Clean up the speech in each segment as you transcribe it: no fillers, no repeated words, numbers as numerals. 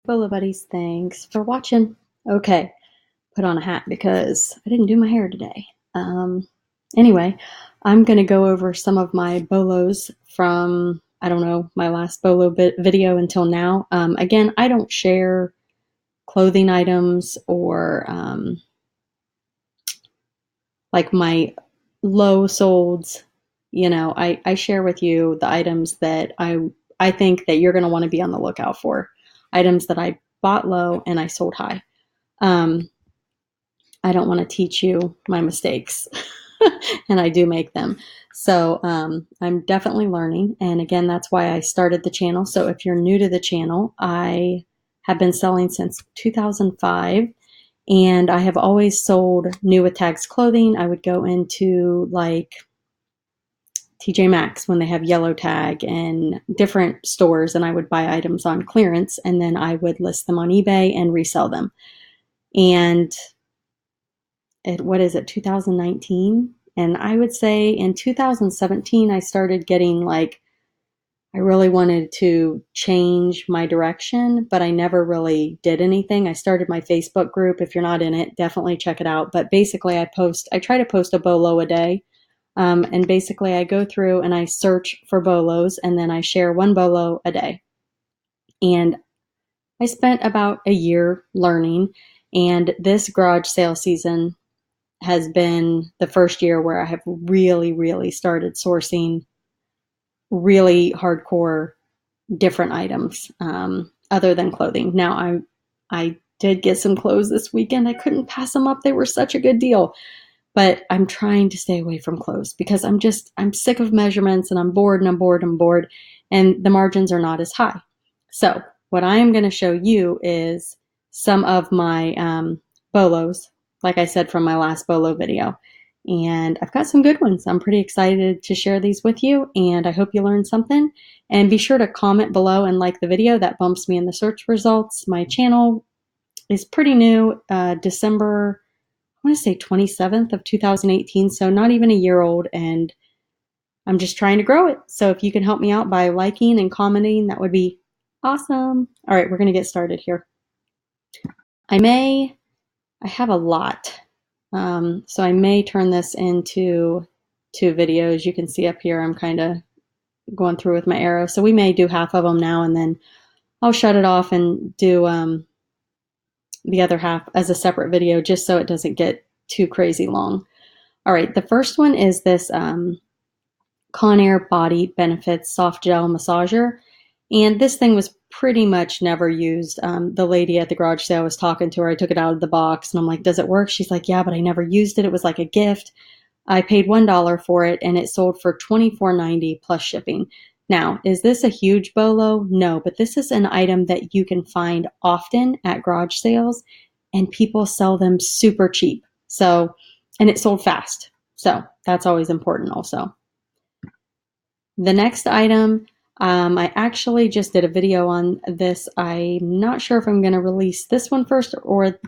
Bolo buddies, thanks for watching. Okay, put on a hat because I didn't do my hair today. Anyway, I'm going to go over some of my bolos from, I don't know, my last bolo video until now. Again, I don't share clothing items or like my low solds. I share with you the items that I think that you're going to want to be on the lookout for. Items that I bought low and I sold high. Um, I don't want to teach you my mistakes, and I do make them. So I'm definitely learning. And again, that's why I started the channel. So if you're new to the channel, I have been selling since 2005. And I have always sold new with tags clothing. I would go into like TJ Maxx when they have yellow tag and different stores, and I would buy items on clearance, and then I would list them on eBay and resell them. And what is it, 2019? And I would say in 2017, I started getting like, I really wanted to change my direction, but I never really did anything. I started my Facebook group. If you're not in it, definitely check it out. But basically, I try to post a bolo a day. And basically, I go through and I search for bolos, and then I share one bolo a day. And I spent about a year learning. And this garage sale season has been the first year where I have really, really started sourcing really hardcore different items other than clothing. Now, I did get some clothes this weekend. I couldn't pass them up. They were such a good deal. But I'm trying to stay away from clothes because I'm sick of measurements, and I'm bored and I'm bored and I'm bored, and the margins are not as high. So what I am going to show you is some of my bolos, like I said from my last bolo video. And I've got some good ones. I'm pretty excited to share these with you, and I hope you learned something. And be sure to comment below and like the video. That bumps me in the search results. My channel is pretty new, December, I want to say 27th of 2018, so not even a year old, and I'm just trying to grow it. So if you can help me out by liking and commenting, that would be awesome. All right, we're going to get started here. I have a lot, so I may turn this into 2 videos. You can see up here I'm kind of going through with my arrow, so we may do half of them now, and then I'll shut it off and do the other half as a separate video, just so it doesn't get too crazy long. All right, the first one is this Conair Body Benefits Soft Gel Massager. And this thing was pretty much never used. The lady at the garage sale, I was talking to her. I took it out of the box and I'm like, does it work? She's like, yeah, but I never used it. It was like a gift. I paid $1 for it and it sold for $24.90 plus shipping. Now, is this a huge bolo? No, but this is an item that you can find often at garage sales, and people sell them super cheap. So, and it sold fast. So that's always important also. The next item, I actually just did a video on this. I'm not sure if I'm going to release this one first or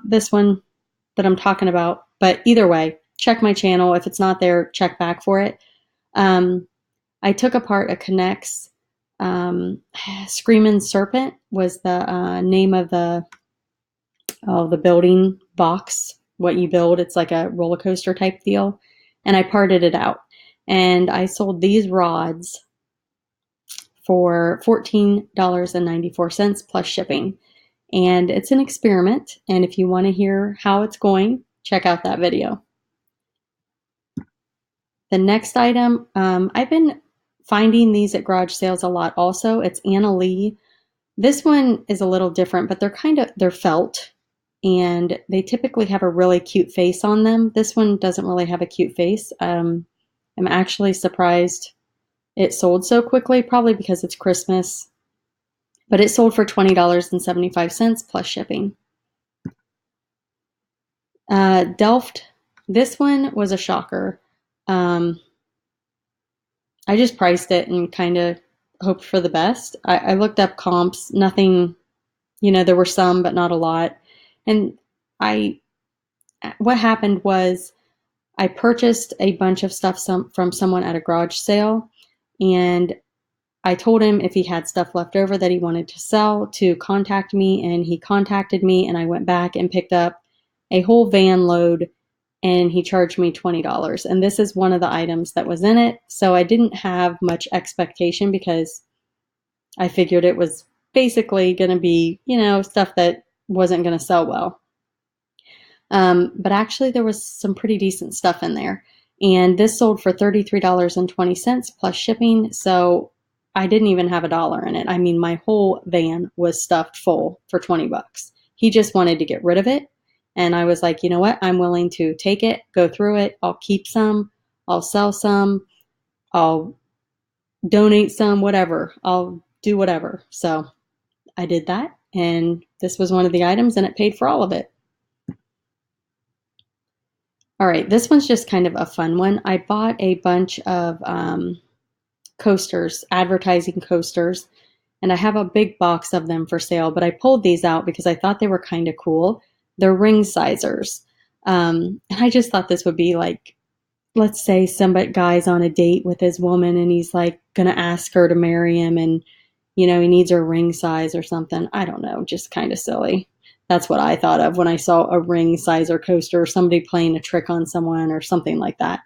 this one that I'm talking about, but either way, check my channel. If it's not there, check back for it. I took apart a Connex Screamin' Serpent was the name of the building box, what you build. It's like a roller coaster type deal. And I parted it out. And I sold these rods for $14.94 plus shipping. And it's an experiment. And if you want to hear how it's going, check out that video. The next item, I've been finding these at garage sales a lot also. It's Anna Lee. This one is a little different, but they're felt. And they typically have a really cute face on them. This one doesn't really have a cute face. I'm actually surprised it sold so quickly, probably because it's Christmas. But it sold for $20.75 plus shipping. Delft, this one was a shocker. I just priced it and kind of hoped for the best. I looked up comps, nothing, there were some, but not a lot. And what happened was I purchased a bunch of stuff from someone at a garage sale, and I told him if he had stuff left over that he wanted to sell to contact me, and he contacted me, and I went back and picked up a whole van load, and he charged me $20. And this is one of the items that was in it. So I didn't have much expectation because I figured it was basically going to be, stuff that wasn't going to sell well. But actually, there was some pretty decent stuff in there. And this sold for $33.20 plus shipping. So I didn't even have $1 in it. I mean, my whole van was stuffed full for $20. He just wanted to get rid of it. And I was like, you know what? I'm willing to take it, go through it. I'll keep some. I'll sell some. I'll donate some, whatever. I'll do whatever. So I did that. And this was one of the items, and it paid for all of it. All right, this one's just kind of a fun one. I bought a bunch of coasters, advertising coasters, and I have a big box of them for sale, but I pulled these out because I thought they were kind of cool. They're ring sizers. And I just thought this would be like, let's say guy's on a date with his woman and he's like going to ask her to marry him, and, he needs her ring size or something. I don't know, just kind of silly. That's what I thought of when I saw a ring sizer coaster, or somebody playing a trick on someone or something like that.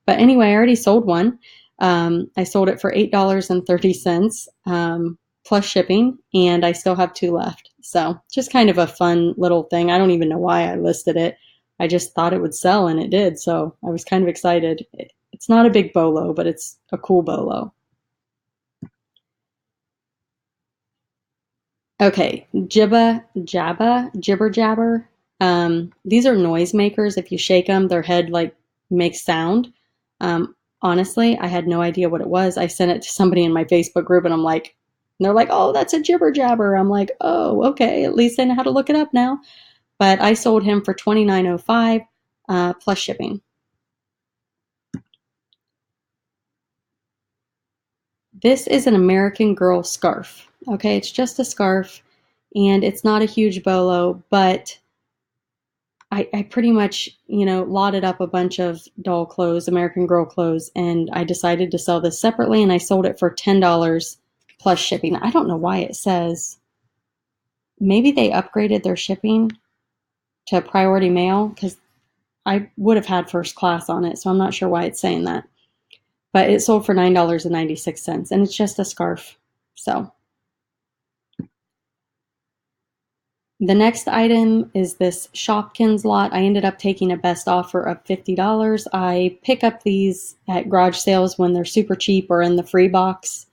But anyway, I already sold one. I sold it for $8.30 plus shipping, and I still have 2 left. So just kind of a fun little thing. I don't even know why I listed it. I just thought it would sell, and it did. So I was kind of excited. It's not a big bolo, but it's a cool bolo. Okay, jibber jabber. These are noise makers. If you shake them, their head like makes sound. Honestly, I had no idea what it was. I sent it to somebody in my Facebook group, and they're like, "Oh, that's a jibber jabber." I'm like, "Oh, okay. At least I know how to look it up now." But I sold him for $29.05 plus shipping. This is an American Girl scarf. Okay, it's just a scarf, and it's not a huge bolo, but I pretty much, lotted up a bunch of doll clothes, American Girl clothes, and I decided to sell this separately, and I sold it for $10 plus shipping. I don't know why it says, maybe they upgraded their shipping to priority mail, because I would have had first class on it, so I'm not sure why it's saying that. But it sold for $9.96, and it's just a scarf. So the next item is this Shopkins lot. I ended up taking a best offer of $50. I pick up these at garage sales when they're super cheap or in the free box.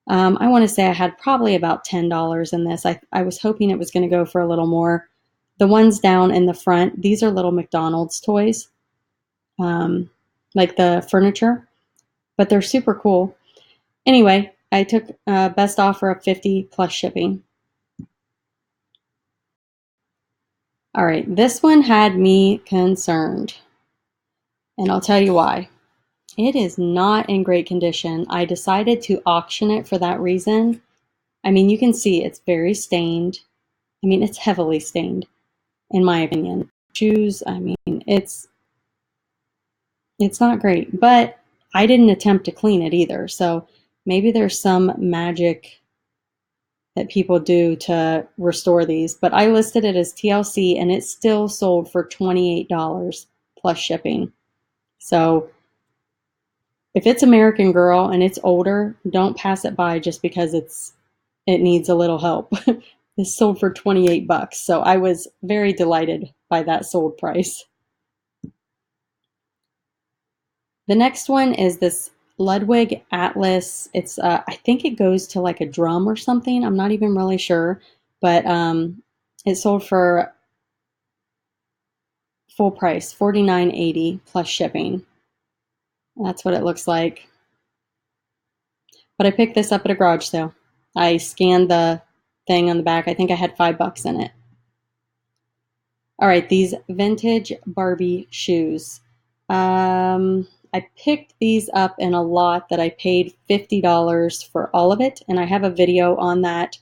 I want to say I had probably about $10 in this. I was hoping it was going to go for a little more. The ones down in the front, these are little McDonald's toys, like the furniture, but they're super cool. Anyway, I took a best offer of $50 plus shipping. All right, this one had me concerned, and I'll tell you why. It is not in great condition. I decided to auction it for that reason. I mean, you can see it's very stained. I mean, it's heavily stained, in my opinion. Shoes, I mean, it's not great, but I didn't attempt to clean it either. So maybe there's some magic that people do to restore these, but I listed it as TLC, and it still sold for $28 plus shipping. So if it's American Girl and it's older, don't pass it by just because it needs a little help. This sold for $28, so I was very delighted by that sold price. The next one is this Ludwig Atlas. It's I think it goes to like a drum or something. I'm not even really sure, but it sold for full price, $49.80 plus shipping. That's what it looks like. But I picked this up at a garage sale. I scanned the thing on the back. I think I had $5 in it. All right, these vintage Barbie shoes. I picked these up in a lot that I paid $50 for all of it, and I have a video on that.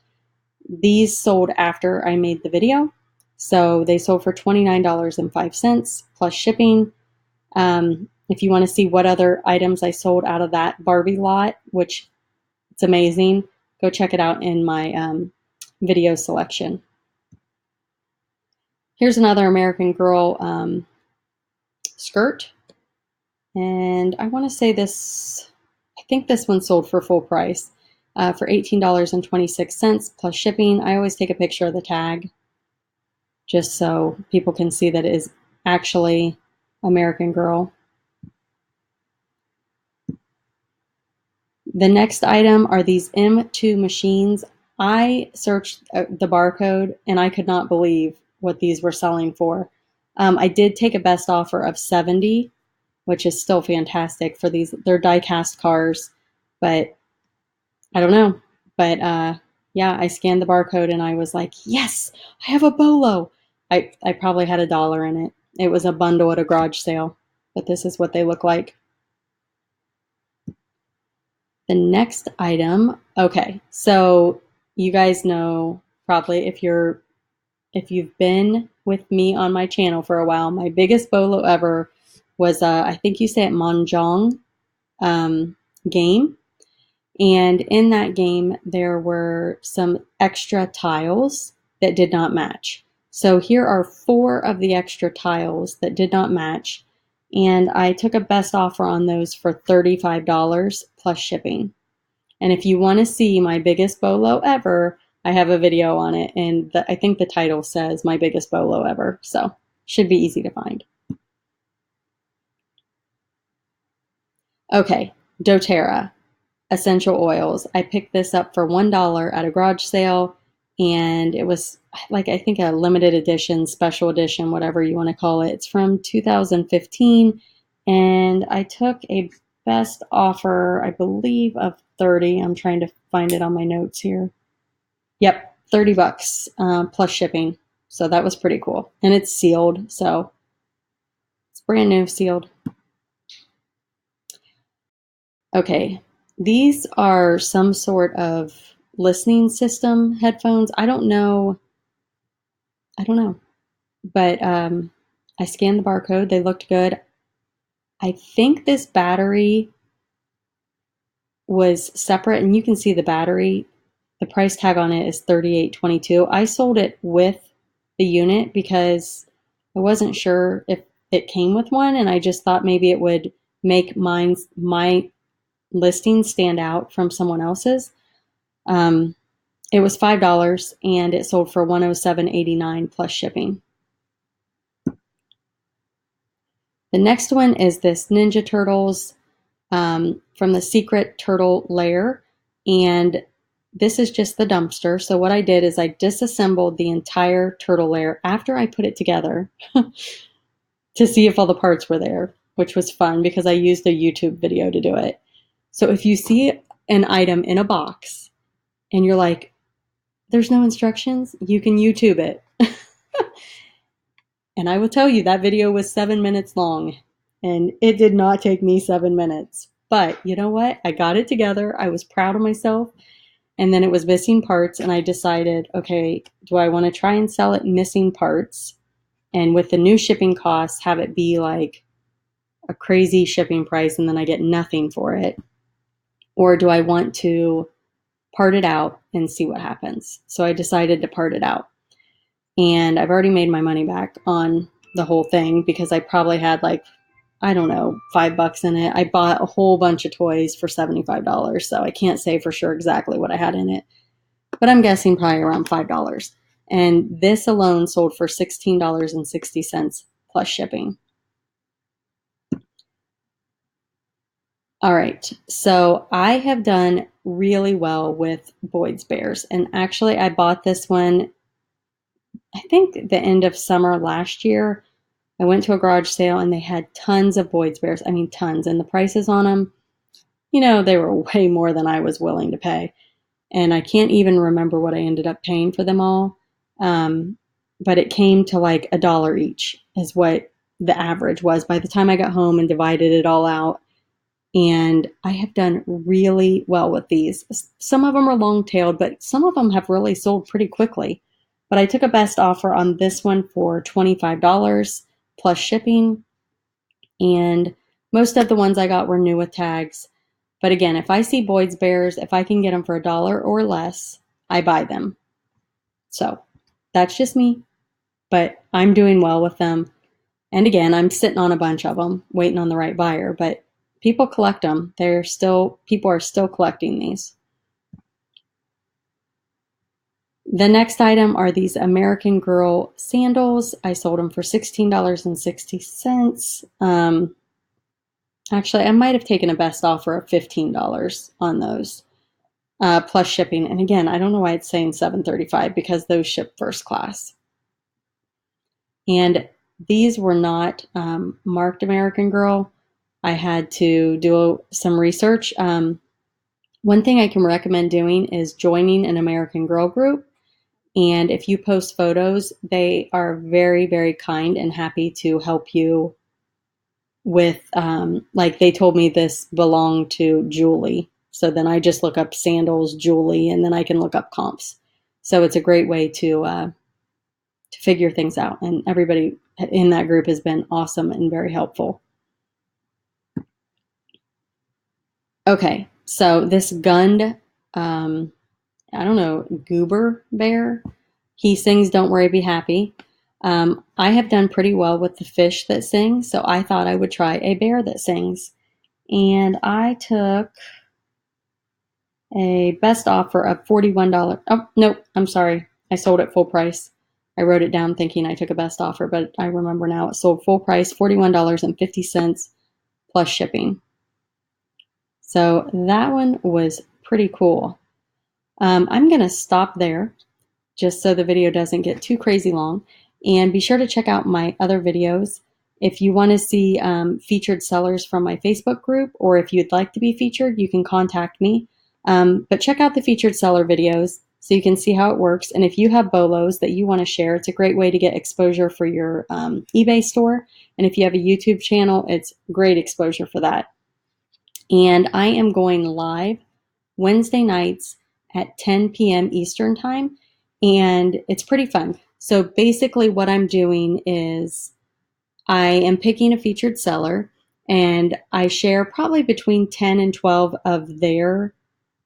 These sold after I made the video, so they sold for $29.05 plus shipping. If you want to see what other items I sold out of that Barbie lot, which It's amazing. Go check it out in my video selection. Here's another American Girl skirt. And I want to say this, I think this one sold for full price for $18.26 plus shipping. I always take a picture of the tag just so people can see that it is actually American Girl. The next item are these M2 machines. I searched the barcode and I could not believe what these were selling for. I did take a best offer of $70, which is still fantastic for these. They're die-cast cars, but I don't know. But yeah, I scanned the barcode and I was like, yes, I have a BOLO. I probably had $1 in it. It was a bundle at a garage sale, but this is what they look like. The next item, okay, so you guys know probably if you've been with me on my channel for a while, my biggest BOLO ever was I think you say it Mahjong game. And in that game, there were some extra tiles that did not match. So here are 4 of the extra tiles that did not match. And I took a best offer on those for $35 plus shipping. And if you want to see my biggest BOLO ever, I have a video on it. And I think the title says my biggest BOLO ever. So should be easy to find. Okay, doTERRA. Essential oils. I picked this up for $1 at a garage sale, and it was like, I think, a limited edition, special edition, whatever you want to call it. It's from 2015, and I took a best offer, I believe, of 30. I'm trying to find it on my notes here. Yep, $30 plus shipping. So that was pretty cool, and it's sealed, so it's brand new, sealed. Okay, these are some sort of listening system headphones. I don't know, but I scanned the barcode. They looked good. I think this battery was separate, and you can see the battery. The price tag on it is $38.22. I sold it with the unit because I wasn't sure if it came with one, and I just thought maybe it would make my listing stand out from someone else's. It was $5 and it sold for $107.89 plus shipping. The next one is this Ninja Turtles from the Secret Turtle Lair, and this is just the dumpster. So what I did is I disassembled the entire turtle lair after I put it together to see if all the parts were there, which was fun because I used a YouTube video to do it. So if you see an item in a box and you're like, there's no instructions, you can YouTube it. And I will tell you, that video was 7 minutes long, and it did not take me 7 minutes. But you know what? I got it together. I was proud of myself. And then it was missing parts, and I decided, okay, do I want to try and sell it missing parts? And with the new shipping costs, have it be like a crazy shipping price and then I get nothing for it? Or do I want to part it out and see what happens? So I decided to part it out. And I've already made my money back on the whole thing because I probably had like, I don't know, $5 in it. I bought a whole bunch of toys for $75. So I can't say for sure exactly what I had in it, but I'm guessing probably around $5. And this alone sold for $16.60 plus shipping. All right, so I have done really well with Boyd's Bears. And actually, I bought this one, I think, the end of summer last year. I went to a garage sale and they had tons of Boyd's Bears. I mean, tons. And the prices on them, they were way more than I was willing to pay. And I can't even remember what I ended up paying for them all. But it came to like $1 each is what the average was by the time I got home and divided it all out. And I have done really well with these. Some of them are long-tailed, but some of them have really sold pretty quickly. But I took a best offer on this one for $25 plus shipping. And most of the ones I got were new with tags. But again, if I see Boyd's Bears, if I can get them for $1 or less, I buy them. So that's just me, but I'm doing well with them. And again, I'm sitting on a bunch of them, waiting on the right buyer, but people collect them. People are still collecting these. The next item are these American Girl sandals. I sold them for $16.60. Actually, I might have taken a best offer of $15 on those, plus shipping. And again, I don't know why it's saying $7.35 because those ship first class. And these were not marked American Girl. I had to do some research. One thing I can recommend doing is joining an American Girl group. And if you post photos, they are very, very kind and happy to help you with, like they told me this belonged to Julie. So then I just look up sandals, Julie, and then I can look up comps. So it's a great way to figure things out. And everybody in that group has been awesome and very helpful. Okay, so this Gund, I don't know, Goober Bear, he sings Don't Worry, Be Happy. I have done pretty well with the fish that sing, so I thought I would try a bear that sings. And I took a best offer of $41. Oh, nope, I'm sorry. I sold it full price. I wrote it down thinking I took a best offer, but I remember now it sold full price, $41.50 plus shipping. So that one was pretty cool. I'm going to stop there just so the video doesn't get too crazy long. And be sure to check out my other videos. If you want to see featured sellers from my Facebook group, or if you'd like to be featured, you can contact me. But check out the featured seller videos so you can see how it works. And if you have BOLOs that you want to share, it's a great way to get exposure for your eBay store. And if you have a YouTube channel, it's great exposure for that. And I am going live Wednesday nights at 10 p.m. Eastern time, and it's pretty fun. So basically what I'm doing is I am picking a featured seller, and I share probably between 10 and 12 of their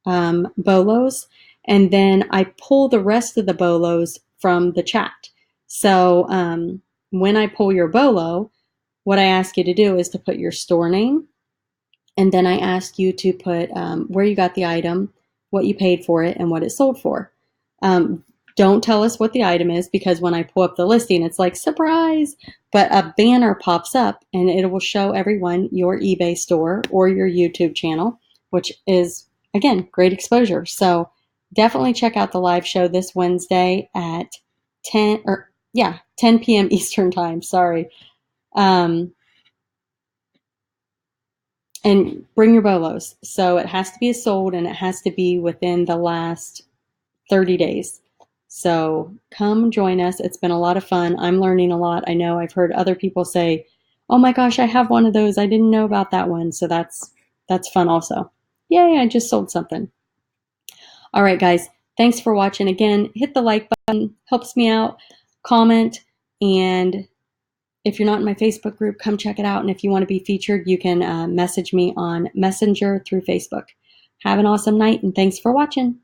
BOLOs, and then I pull the rest of the BOLOs from the chat. So when I pull your BOLO, what I ask you to do is to put your store name, and then I ask you to put where you got the item, what you paid for it, and what it sold for. Don't tell us what the item is, because when I pull up the listing, it's like, surprise, but a banner pops up and it will show everyone your eBay store or your YouTube channel, which is, again, great exposure. So definitely check out the live show this Wednesday at 10 p.m. Eastern time. Sorry. And bring your BOLOs. So it has to be sold, and it has to be within the last 30 days. So come join us. It's been a lot of fun. I'm learning a lot. I know I've heard other people say, oh my gosh, I have one of those. I didn't know about that one. So that's fun also. Yay, I just sold something. All right, guys. Thanks for watching. Again, hit the like button. Helps me out. Comment. And if you're not in my Facebook group, come check it out. And if you want to be featured, you can message me on Messenger through Facebook. Have an awesome night, and thanks for watching.